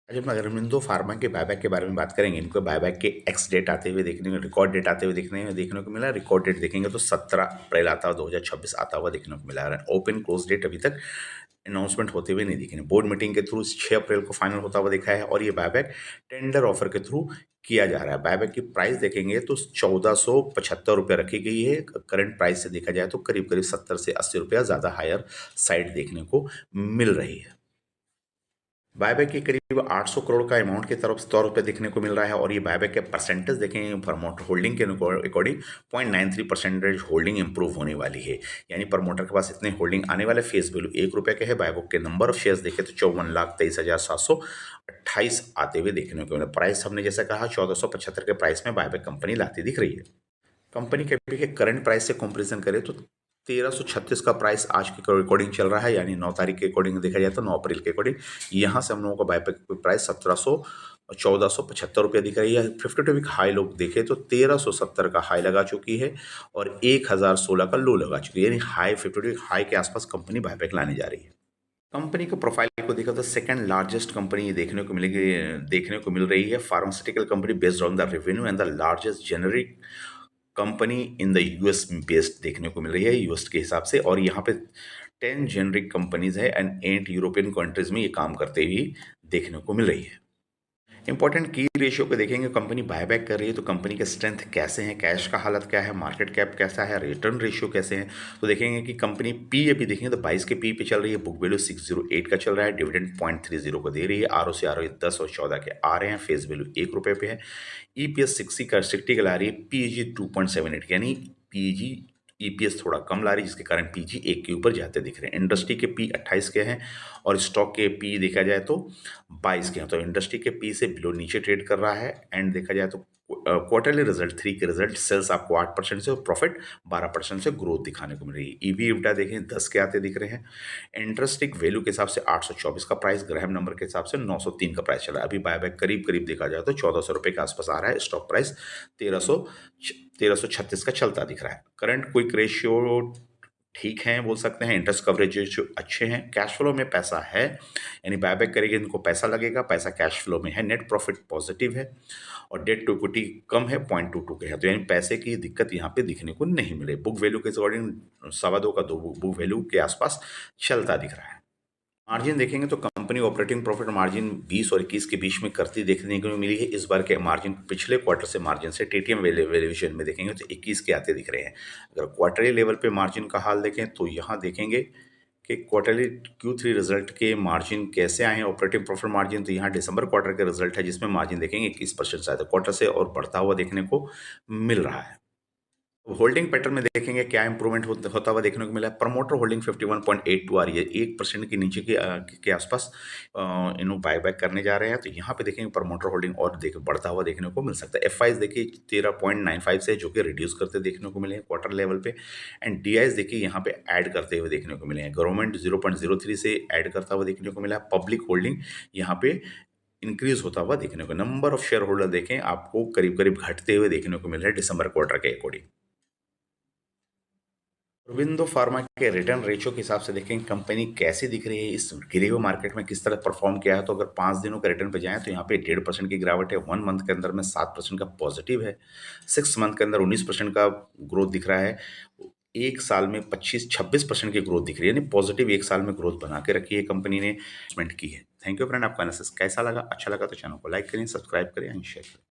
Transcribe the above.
आज हम अरबिंदो फार्मा के बायबैक के बारे में बात करेंगे। इनको बायबैक के एक्स डेट आते हुए देखने को, रिकॉर्ड डेट आते हुए देखने को मिला। रिकॉर्ड डेट देखेंगे तो 17 अप्रैल आता हुआ 2026 आता हुआ देखने को मिला। ओपन क्लोज डेट अभी तक अनाउंसमेंट होते हुए नहीं दिखे। बोर्ड मीटिंग के थ्रू 6 अप्रैल को फाइनल होता हुआ देखा है और ये बायबैक टेंडर ऑफर के थ्रू किया जा रहा है। बायबैक की प्राइस देखेंगे तो 1475 रुपये रखी गई है। करंट प्राइस से देखा जाए तो करीब करीब 70 से 80 रुपया ज़्यादा हायर साइड देखने को मिल रही है। बायबैक के करीब 800 करोड़ का अमाउंट की तरफ तौर पे देखने को मिल रहा है और ये बायबैक के परसेंटेज देखें प्रमोटर होल्डिंग के अकॉर्डिंग 0.93% होल्डिंग इंप्रूव होने वाली है। यानी प्रमोटर के पास इतने होल्डिंग आने वाले। फेस वैल्यू 1 रुपये के है। बायबैक के नंबर ऑफ शेयर्स देखें तो 54,23,728 आते हुए देखने को मिला। प्राइस हमने जैसा कहा 1475 के प्राइस में बायबैक कंपनी लाती दिख रही है। कंपनी के अभी के करंट प्राइस से कंपैरिजन करें तो 1336 का प्राइस आज के अकॉर्डिंग चल रहा है। यानी 9 तारीख के अकॉर्डिंग देखा जाए तो 9 अप्रैल के अकॉर्डिंग यहाँ से हम लोगों का बायबैक प्राइस 1475 दिख रही है। 52 वीक हाई लोग देखें तो 1370 का हाई लगा चुकी है और 1016 का लो लगा चुकी है। यानी हाई 52 वीक हाई के आसपास कंपनी बायबैक लाने जा रही है। कंपनी के प्रोफाइल को देखा तो सेकंड लार्जेस्ट कंपनी देखने को मिलेगी, देखने को मिल रही है। Pharmaceutical company based on the revenue and the largest generic company in the US based देखने को मिल रही है यूएस के हिसाब से। और यहाँ पे 10 जेनरिक कंपनीज है एंड 8 यूरोपियन कंट्रीज में ये काम करते हुए देखने को मिल रही है। इंपॉर्टेंट की रेशियो को देखेंगे, कंपनी बायबैक कर रही है तो कंपनी के स्ट्रेंथ कैसे हैं, कैश का हालत क्या है, मार्केट कैप कैसा है, रिटर्न रेशियो कैसे हैं। तो देखेंगे कि कंपनी पी अभी देखेंगे तो 22 के पी पे चल रही है। बुक वैल्यू 608 का चल रहा है। डिविडेंड 0.30 को दे रही है। आर ओ सी 10 और 14 के आ रहे हैं। फेस वैल्यू 1 रुपये पे है। ईपीएस 60 का ला रही है। पीजी 2.78 यानी पीजी ईपीएस थोड़ा कम ला रही है, जिसके कारण पीजी 1 के ऊपर जाते दिख रहे हैं। इंडस्ट्री के पी 28 के हैं और स्टॉक के पी देखा जाए तो 22 के हैं। तो इंडस्ट्री के पी से बिलो नीचे ट्रेड कर रहा है। एंड देखा जाए तो क्वार्टरली रिजल्ट 3 के रिजल्ट सेल्स आपको 8% से और प्रॉफिट 12% से ग्रोथ दिखाने को मिल रही है। ईवी इबिटा देखें 10 के आते दिख रहे हैं। इंटरेस्टिक वैल्यू के हिसाब से 824 का प्राइस, ग्राहम नंबर के हिसाब से 903 का प्राइस चला है। अभी बायबैक करीब करीब देखा जाए तो 1400 रुपये के आसपास आ रहा है। स्टॉक प्राइस 1336 का चलता दिख रहा है। करंट क्विक रेशियो ठीक है बोल सकते हैं। इंटरेस्ट कवरेज रेशियो अच्छे हैं। कैश फ्लो में पैसा है, यानी बायबैक करेंगे इनको पैसा लगेगा। पैसा कैश फ्लो में है। नेट प्रॉफिट पॉजिटिव है और डेट टू इक्विटी कम है, 0.22 के है। तो यानी पैसे की दिक्कत यहाँ पे दिखने को नहीं मिले। बुक वैल्यू के अकॉर्डिंग 2.25 का 2 बुक वैल्यू के आसपास चलता दिख रहा है। मार्जिन देखेंगे तो कंपनी ऑपरेटिंग प्रॉफिट मार्जिन 20 और 21 के बीच में करती देखने को मिली है। इस बार के मार्जिन पिछले क्वार्टर से मार्जिन से टीटीएम वैल्यूएशन में देखेंगे तो 21 के आते दिख रहे हैं। अगर क्वार्टरली लेवल पे मार्जिन का हाल देखें तो यहाँ देखेंगे कि क्वार्टरली Q3 रिजल्ट के मार्जिन कैसे आए हैं। ऑपरेटिंग प्रॉफिट मार्जिन तो यहाँ दिसंबर क्वार्टर के रिजल्ट है जिसमें मार्जिन देखेंगे 21% से क्वार्टर से और बढ़ता हुआ देखने को मिल रहा है। होल्डिंग पैटर्न में देखेंगे क्या इंप्रूवमेंट होता हुआ देखने को मिला है। प्रमोटर होल्डिंग 51.82 आ रही है। 1% के नीचे के आसपास इन्हों बायबैक करने जा रहे हैं। तो यहाँ पे देखेंगे प्रमोटर होल्डिंग और बढ़ता हुआ देखने को मिल सकता है। एफआईज देखिए 13.95 से जो कि रिड्यूस करते देखने को मिले हैं क्वार्टर लेवल पे। एंड डीआईज देखिए यहाँ पे ऐड करते हुए देखने को मिले हैं। गवर्नमेंट 0.03 से ऐड करता हुआ देखने को मिला है। पब्लिक होल्डिंग यहाँ पे इंक्रीज होता हुआ देखने को। नंबर ऑफ शेयर होल्डर देखें आपको करीब करीब घटते हुए देखने को मिल रहा है दिसंबर क्वार्टर के अकॉर्डिंग। अरविंदो फार्मा के रिटर्न रेशियो के हिसाब से देखें कंपनी कैसी दिख रही है, इस गिरे हुए मार्केट में किस तरह परफॉर्म किया है। तो अगर 5 दिनों के रिटर्न पे जाएं तो यहाँ पे 1.5% की गिरावट है। 1 मंथ के अंदर में 7% का पॉजिटिव है। 6 मंथ के अंदर 19% का ग्रोथ दिख रहा है। एक साल में 25-26% की ग्रोथ दिख रही है। यानी पॉजिटिव एक साल में ग्रोथ बना के रखी है कंपनी ने, इन्वेस्टमेंट की है। Thank you friend. आपका एनालिसिस कैसा लगा? अच्छा लगा तो चैनल को लाइक करें, सब्सक्राइब करें एंड शेयर करें।